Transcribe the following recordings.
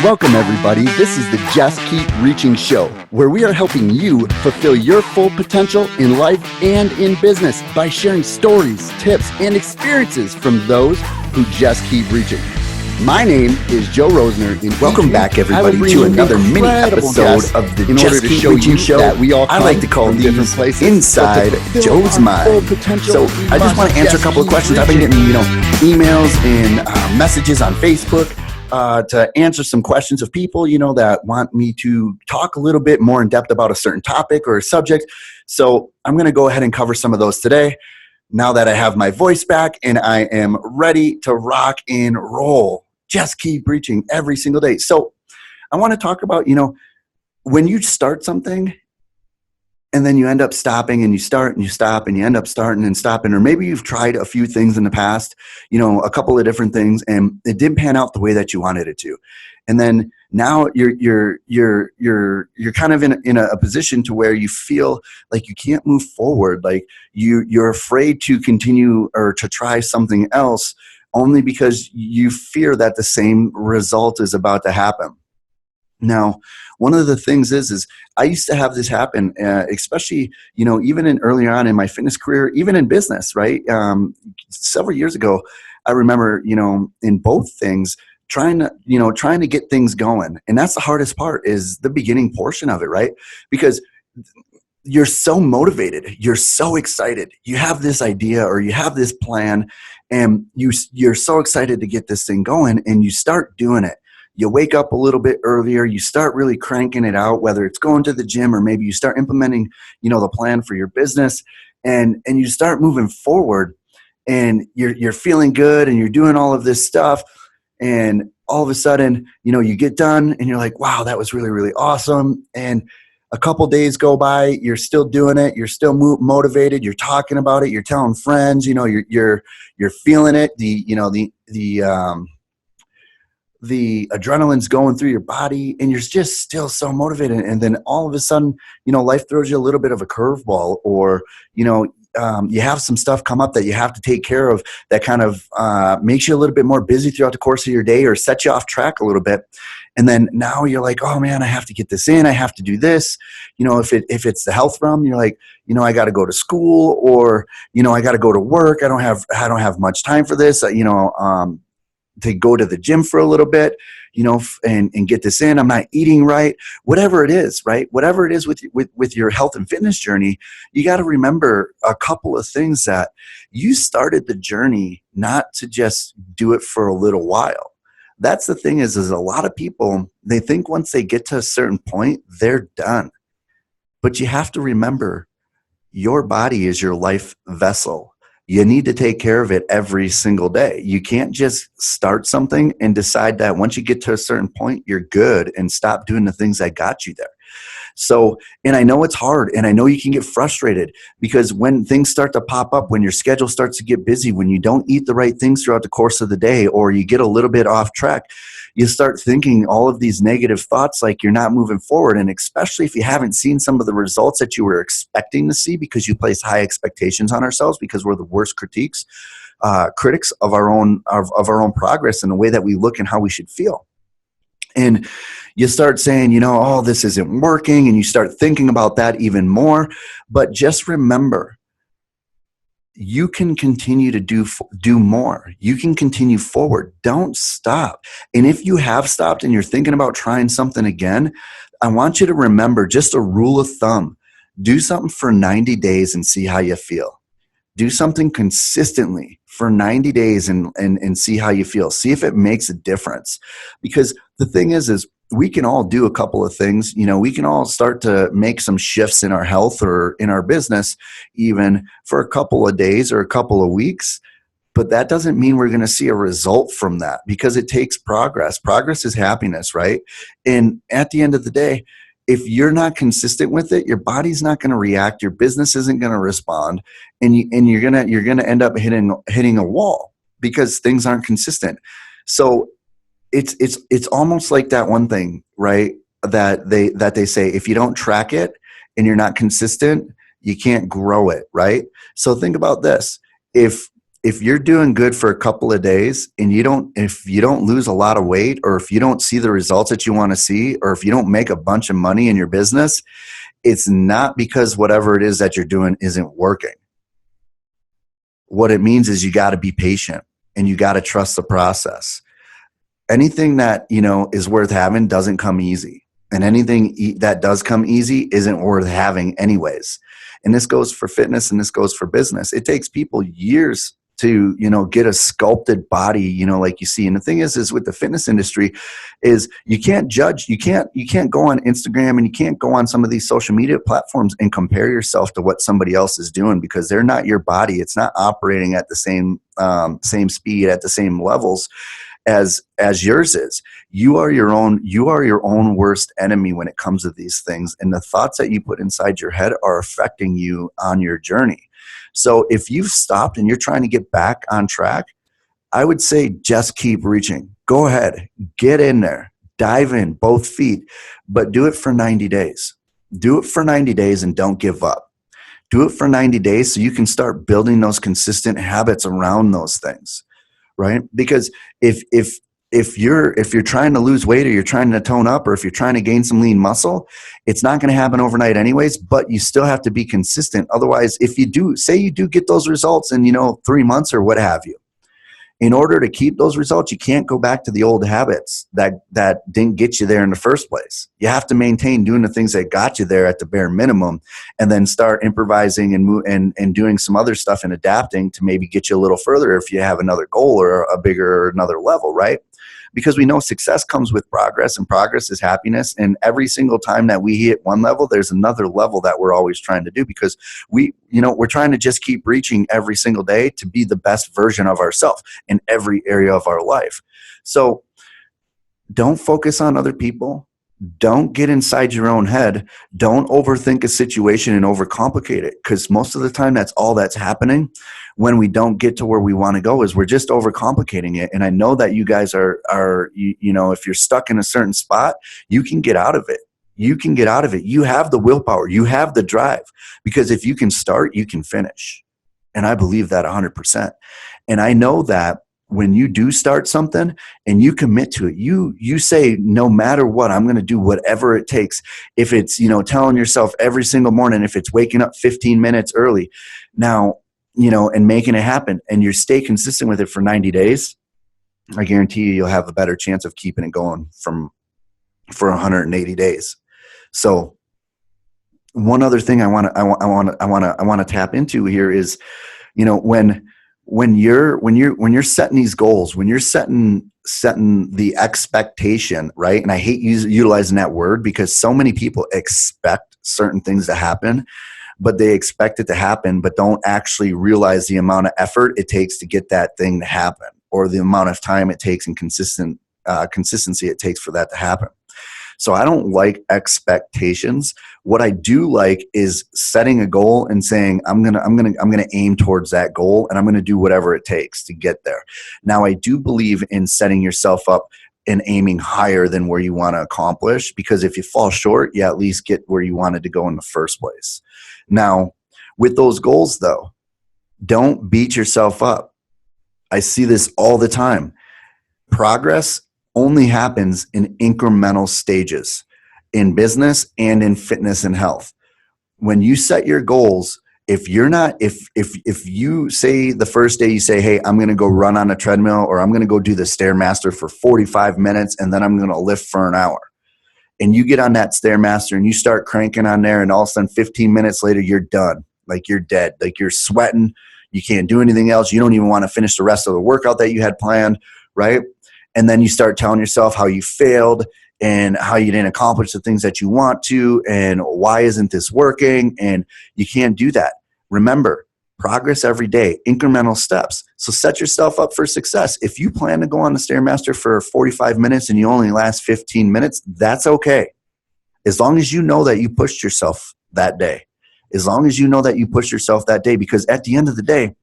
Welcome, everybody. This is the Just Keep Reaching show, where we are helping you fulfill your full potential in life and in business by sharing stories, tips, and experiences from those who just keep reaching. My name is Joe Rosner, and welcome back, everybody, to another mini episode of the Just Keep Reaching show that we all I like to call these Inside Joe's Mind. So I just want to answer a couple of questions. I've been getting, emails and messages on Facebook to answer some questions of people, that want me to talk a little bit more in depth about a certain topic or a subject. So I'm going to go ahead and cover some of those today. Now that I have my voice back and I am ready to rock and roll. Just keep reaching every single day. So I want to talk about, when you start something and then you end up stopping and you start and you stop and you end up starting and stopping, or maybe you've tried a few things in the past, a couple of different things, and it didn't pan out the way that you wanted it to. And then now you're kind of in a position to where you feel like you can't move forward, like you're afraid to continue or to try something else, only because you fear that the same result is about to happen. Now, one of the things is I used to have this happen, especially, even earlier on in my fitness career, even in business, right? Several years ago, I remember, in both things, trying to get things going. And that's the hardest part, is the beginning portion of it, right? Because you're so motivated, you're so excited, you have this idea or you have this plan, and you're so excited to get this thing going, and you start doing it. You wake up a little bit earlier, you start really cranking it out, whether it's going to the gym or maybe you start implementing, the plan for your business, and you start moving forward, and you're feeling good and you're doing all of this stuff, and all of a sudden, you get done and you're like, wow, that was really, really awesome. And a couple days go by, you're still doing it, you're still motivated, you're talking about it, you're telling friends, you're feeling it, the adrenaline's going through your body, and you're just still so motivated. And then all of a sudden, life throws you a little bit of a curveball, or, you have some stuff come up that you have to take care of that kind of makes you a little bit more busy throughout the course of your day, or sets you off track a little bit. And then now you're like, oh man, I have to get this in. I have to do this. If it's the health realm, you're like, I got to go to school, or, I got to go to work. I don't have much time for this. To go to the gym for a little bit, and get this in. I'm not eating right. Whatever it is, right? Whatever it is with your health and fitness journey, you got to remember a couple of things, that you started the journey not to just do it for a little while. That's the thing is a lot of people, they think once they get to a certain point, they're done. But you have to remember, your body is your life vessel. You need to take care of it every single day. You can't just start something and decide that once you get to a certain point, you're good, and stop doing the things that got you there. So, and I know it's hard, and I know you can get frustrated, because when things start to pop up, when your schedule starts to get busy, when you don't eat the right things throughout the course of the day, or you get a little bit off track, you start thinking all of these negative thoughts, like you're not moving forward. And especially if you haven't seen some of the results that you were expecting to see, because you place high expectations on ourselves, because we're the worst critics of our own progress and the way that we look and how we should feel. And you start saying, oh, this isn't working, and you start thinking about that even more. But just remember, you can continue to do more. You can continue forward. Don't stop. And if you have stopped and you're thinking about trying something again, I want you to remember just a rule of thumb. Do something for 90 days and see how you feel. Do something consistently for 90 days and see how you feel. See if it makes a difference. Because the thing is we can all do a couple of things. We can all start to make some shifts in our health or in our business, even for a couple of days or a couple of weeks. But that doesn't mean we're going to see a result from that, because it takes progress. Progress is happiness, right? And at the end of the day, if you're not consistent with it, your body's not going to react. Your business isn't going to respond, and you're gonna end up hitting a wall, because things aren't consistent. So it's almost like that one thing, right? That they say, if you don't track it and you're not consistent, you can't grow it, right? So think about this: if if you're doing good for a couple of days and if you don't lose a lot of weight, or if you don't see the results that you want to see, or if you don't make a bunch of money in your business, it's not because whatever it is that you're doing isn't working. What it means is you got to be patient and you got to trust the process. Anything that, is worth having doesn't come easy. And anything that does come easy isn't worth having anyways. And this goes for fitness and this goes for business. It takes people years to, get a sculpted body, like you see. And the thing is with the fitness industry is you can't judge. You can't go on Instagram and you can't go on some of these social media platforms and compare yourself to what somebody else is doing, because they're not your body. It's not operating at the same speed, at the same levels as yours is. You are your own worst enemy when it comes to these things, and the thoughts that you put inside your head are affecting you on your journey. So if you've stopped and you're trying to get back on track, I would say just keep reaching. Go ahead, get in there, dive in both feet, but do it for 90 days. Do it for 90 days and don't give up. Do it for 90 days so you can start building those consistent habits around those things. Right? Because if you're trying to lose weight, or you're trying to tone up, or if you're trying to gain some lean muscle, it's not going to happen overnight anyways, but you still have to be consistent. Otherwise, if you do get those results in, 3 months or what have you, in order to keep those results, you can't go back to the old habits that didn't get you there in the first place. You have to maintain doing the things that got you there at the bare minimum, and then start improvising and doing some other stuff and adapting to maybe get you a little further if you have another goal or a bigger or another level, right? Because we know success comes with progress, and progress is happiness. And every single time that we hit one level, there's another level that we're always trying to do, because we're trying to just keep reaching every single day to be the best version of ourselves in every area of our life. So don't focus on other people. Don't get inside your own head. Don't overthink a situation and overcomplicate it, because most of the time that's all that's happening when we don't get to where we want to go, is we're just overcomplicating it. And I know that you guys are if you're stuck in a certain spot, you can get out of it. You can get out of it. You have the willpower. You have the drive, because if you can start, you can finish. And I believe that 100%. And I know that when you do start something and you commit to it, you say, no matter what, I'm going to do whatever it takes. If it's, telling yourself every single morning, if it's waking up 15 minutes early now, and making it happen, and you stay consistent with it for 90 days, I guarantee you'll have a better chance of keeping it going for 180 days. So one other thing I want to tap into here is, when you're setting these goals, when you're setting the expectation, right? And I hate utilizing that word, because so many people expect certain things to happen, but they expect it to happen, but don't actually realize the amount of effort it takes to get that thing to happen, or the amount of time it takes and consistency it takes for that to happen. So I don't like expectations. What I do like is setting a goal and saying, I'm gonna aim towards that goal, and I'm gonna do whatever it takes to get there. Now, I do believe in setting yourself up and aiming higher than where you want to accomplish, because if you fall short, you at least get where you wanted to go in the first place. Now, with those goals though, don't beat yourself up. I see this all the time. Progress only happens in incremental stages in business and in fitness and health. When you set your goals, if you say the first day you say, hey, I'm going to go run on a treadmill, or I'm going to go do the Stairmaster for 45 minutes, and then I'm going to lift for an hour. And you get on that Stairmaster and you start cranking on there, and all of a sudden 15 minutes later, you're done. Like you're dead. Like you're sweating. You can't do anything else. You don't even want to finish the rest of the workout that you had planned, right? And then you start telling yourself how you failed and how you didn't accomplish the things that you want to, and why isn't this working? And you can't do that. Remember, progress every day, incremental steps. So set yourself up for success. If you plan to go on the Stairmaster for 45 minutes and you only last 15 minutes, that's okay. As long as you know that you pushed yourself that day. As long as you know that you pushed yourself that day, because at the end of the day,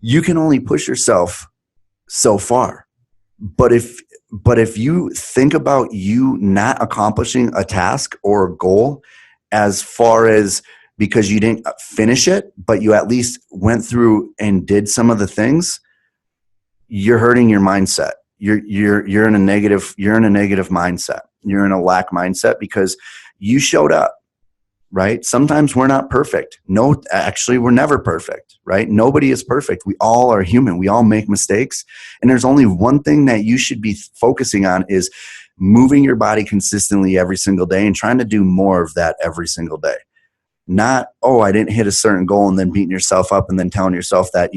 you can only push yourself so far. But if you think about you not accomplishing a task or a goal as far as because you didn't finish it, but you at least went through and did some of the things, you're hurting your mindset. You're in a negative mindset. You're in a lack mindset because you showed up, right? Sometimes we're not perfect. No, actually we're never perfect, right? Nobody is perfect. We all are human. We all make mistakes. And there's only one thing that you should be focusing on is moving your body consistently every single day and trying to do more of that every single day. Not, oh, I didn't hit a certain goal and then beating yourself up and then telling yourself that,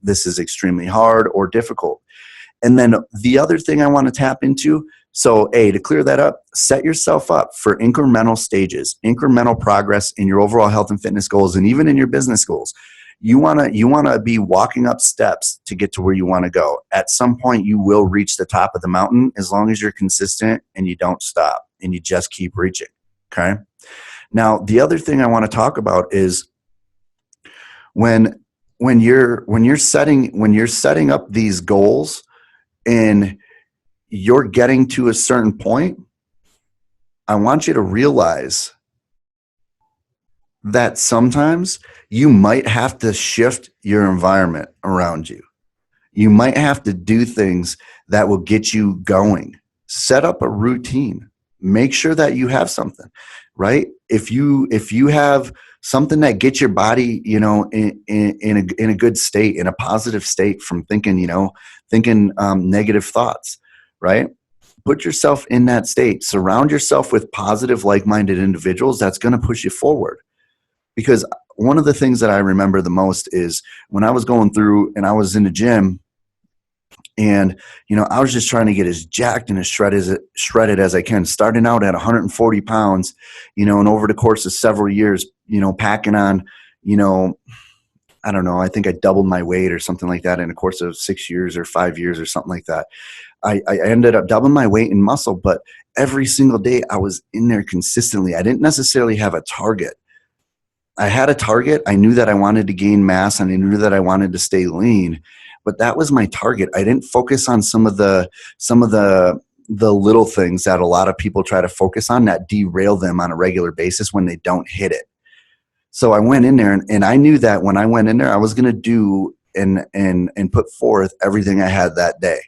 this is extremely hard or difficult. And then the other thing I want to tap into, so to clear that up, set yourself up for incremental stages, incremental progress in your overall health and fitness goals, and even in your business goals. You want to be walking up steps to get to where you want to go. At some point, you will reach the top of the mountain as long as you're consistent and you don't stop and you just keep reaching. Okay. Now, the other thing I want to talk about is when you're setting up these goals and you're getting to a certain point, I want you to realize that sometimes you might have to shift your environment around you. You might have to do things that will get you going. Set up a routine. Make sure that you have something, right? If you have something that gets your body, in a good state, in a positive state from thinking negative thoughts, right? Put yourself in that state. Surround yourself with positive, like-minded individuals. That's going to push you forward. Because one of the things that I remember the most is when I was going through and I was in the gym and, I was just trying to get as jacked and as shredded as I can, starting out at 140 pounds, and over the course of several years, packing on, I don't know, I think I doubled my weight or something like that in the course of 6 years or 5 years or something like that. I ended up doubling my weight in muscle, but every single day I was in there consistently. I didn't necessarily have a target. I had a target. I knew that I wanted to gain mass and I knew that I wanted to stay lean, but that was my target. I didn't focus on some of the little things that a lot of people try to focus on that derail them on a regular basis when they don't hit it. So I went in there and I knew that when I went in there, I was going to do and put forth everything I had that day.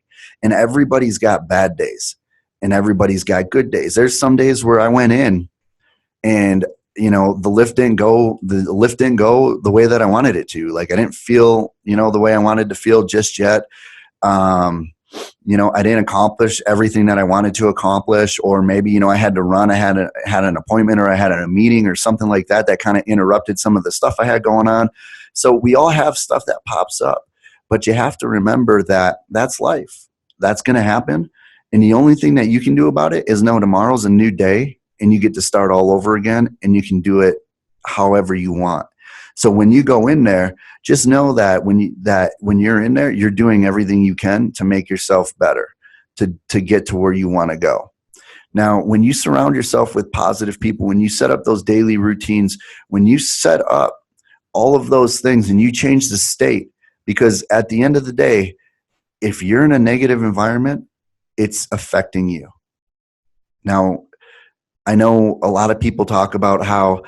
And everybody's got bad days and everybody's got good days. There's some days where I went in and the lift didn't go the way that I wanted it to. Like I didn't feel, the way I wanted to feel just yet. I didn't accomplish everything that I wanted to accomplish, or maybe, I had to run. I had an appointment or I had a meeting or something like that kind of interrupted some of the stuff I had going on. So we all have stuff that pops up, but you have to remember that that's life. That's going to happen. And the only thing that you can do about it is know tomorrow's a new day and you get to start all over again and you can do it however you want. So when you go in there, just know that when you're in there, you're doing everything you can to make yourself better, to get to where you want to go. Now, when you surround yourself with positive people, when you set up those daily routines, when you set up all of those things and you change the state, because at the end of the day, if you're in a negative environment, it's affecting you. Now, I know a lot of people talk about how,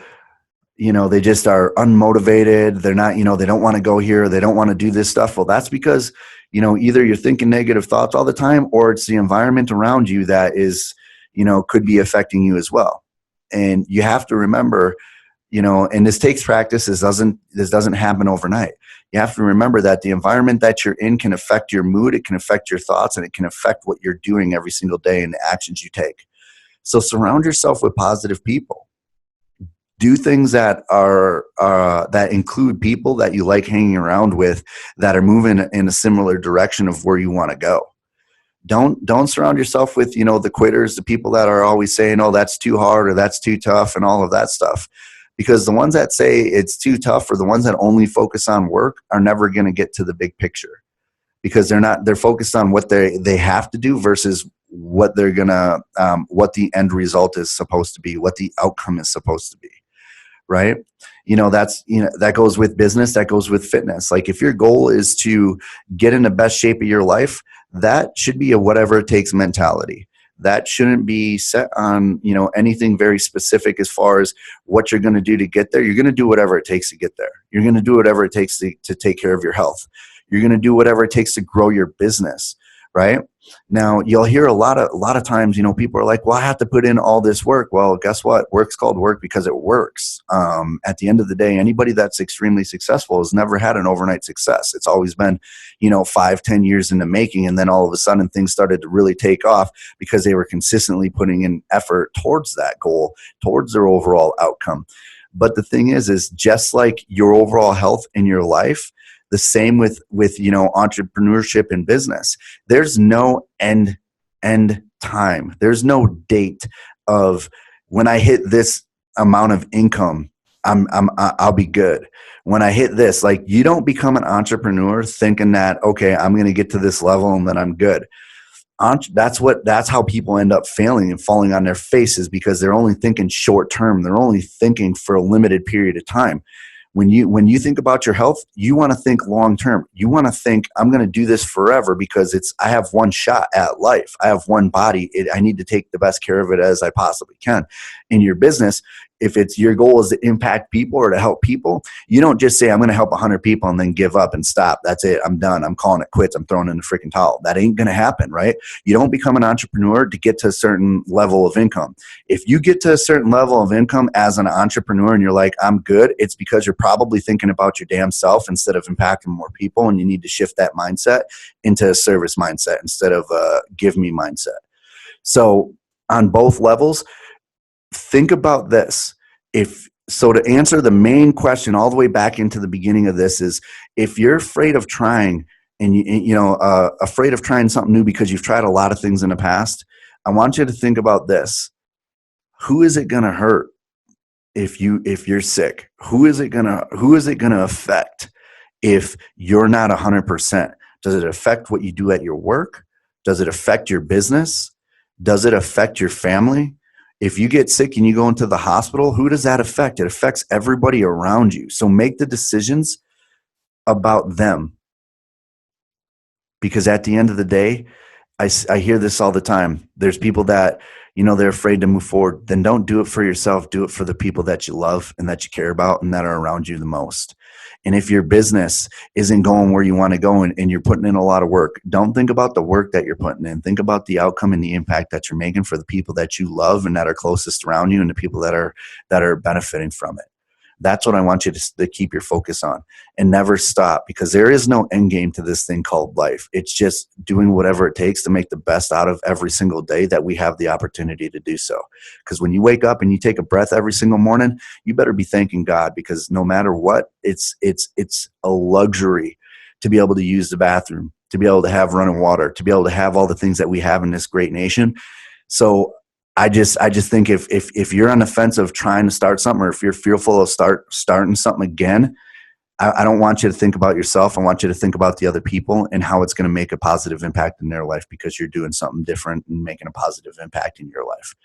they just are unmotivated. They're not, they don't want to go here. They don't want to do this stuff. Well, that's because, either you're thinking negative thoughts all the time or it's the environment around you that is, could be affecting you as well. And you have to remember, and this takes practice. This doesn't happen overnight. You have to remember that the environment that you're in can affect your mood. It can affect your thoughts and it can affect what you're doing every single day and the actions you take. So surround yourself with positive people. Do things that are that include people that you like hanging around with that are moving in a similar direction of where you want to go. Don't surround yourself with, the quitters, the people that are always saying, oh, that's too hard or that's too tough and all of that stuff. Because the ones that say it's too tough or the ones that only focus on work are never going to get to the big picture, because they're focused on what they have to do versus what they're gonna what the end result is supposed to be, what the outcome is supposed to be. Right? That goes with business, that goes with fitness. Like if your goal is to get in the best shape of your life, that should be a whatever it takes mentality. that shouldn't be set on, anything very specific as far as what you're going to do to get there. You're going to do whatever it takes to get there. You're going to do whatever it takes to take care of your health. You're going to do whatever it takes to grow your business, right? Now, you'll hear a lot of times, people are like, well, I have to put in all this work. Well, guess what? Work's called work because it works. At the end of the day, anybody that's extremely successful has never had an overnight success. It's always been, 5-10 years in the making. And then all of a sudden things started to really take off because they were consistently putting in effort towards that goal, towards their overall outcome. But the thing is just like your overall health in your life, the same with entrepreneurship and business. There's no end time. There's no date of when I hit this amount of income, I'll be good. When I hit this, like, you don't become an entrepreneur thinking that, okay, I'm going to get to this level and then I'm good. That's how people end up failing and falling on their faces, because they're only thinking short term. They're only thinking for a limited period of time. When you think about your health, you want to think long term. You want to think, I'm going to do this forever because I have one shot at life. I have one body. I need to take the best care of it as I possibly can. In your business, if it's your goal is to impact people or to help people, you don't just say, I'm going to help 100 people and then give up and stop. That's it. I'm done. I'm calling it quits. I'm throwing in the freaking towel. That ain't going to happen, right? You don't become an entrepreneur to get to a certain level of income. If you get to a certain level of income as an entrepreneur and you're like, I'm good, it's because you're probably thinking about your damn self instead of impacting more people, and you need to shift that mindset into a service mindset instead of a give me mindset. So on both levels, think about this. To answer the main question all the way back into the beginning of this is, if you're afraid of trying and afraid of trying something new because you've tried a lot of things in the past, I want you to think about this. Who is it going to hurt if you're sick? Who is it going to affect if you're not 100%? Does it affect what you do at your work? Does it affect your business? Does it affect your family? If you get sick and you go into the hospital, who does that affect? It affects everybody around you. So make the decisions about them. Because at the end of the day, I hear this all the time. There's people that, they're afraid to move forward. Then don't do it for yourself. Do it for the people that you love and that you care about and that are around you the most. And if your business isn't going where you want to go and you're putting in a lot of work, don't think about the work that you're putting in. Think about the outcome and the impact that you're making for the people that you love and that are closest around you and the people that are benefiting from it. That's what I want you to keep your focus on and never stop, because there is no end game to this thing called life. It's just doing whatever it takes to make the best out of every single day that we have the opportunity to do so. Because when you wake up and you take a breath every single morning, you better be thanking God, because no matter what, it's a luxury to be able to use the bathroom, to be able to have running water, to be able to have all the things that we have in this great nation. So I just think if you're on the fence of trying to start something, or if you're fearful of starting something again, I don't want you to think about yourself. I want you to think about the other people and how it's going to make a positive impact in their life, because you're doing something different and making a positive impact in your life.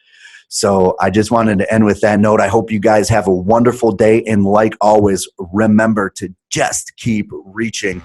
So I just wanted to end with that note. I hope you guys have a wonderful day. And like always, remember to just keep reaching.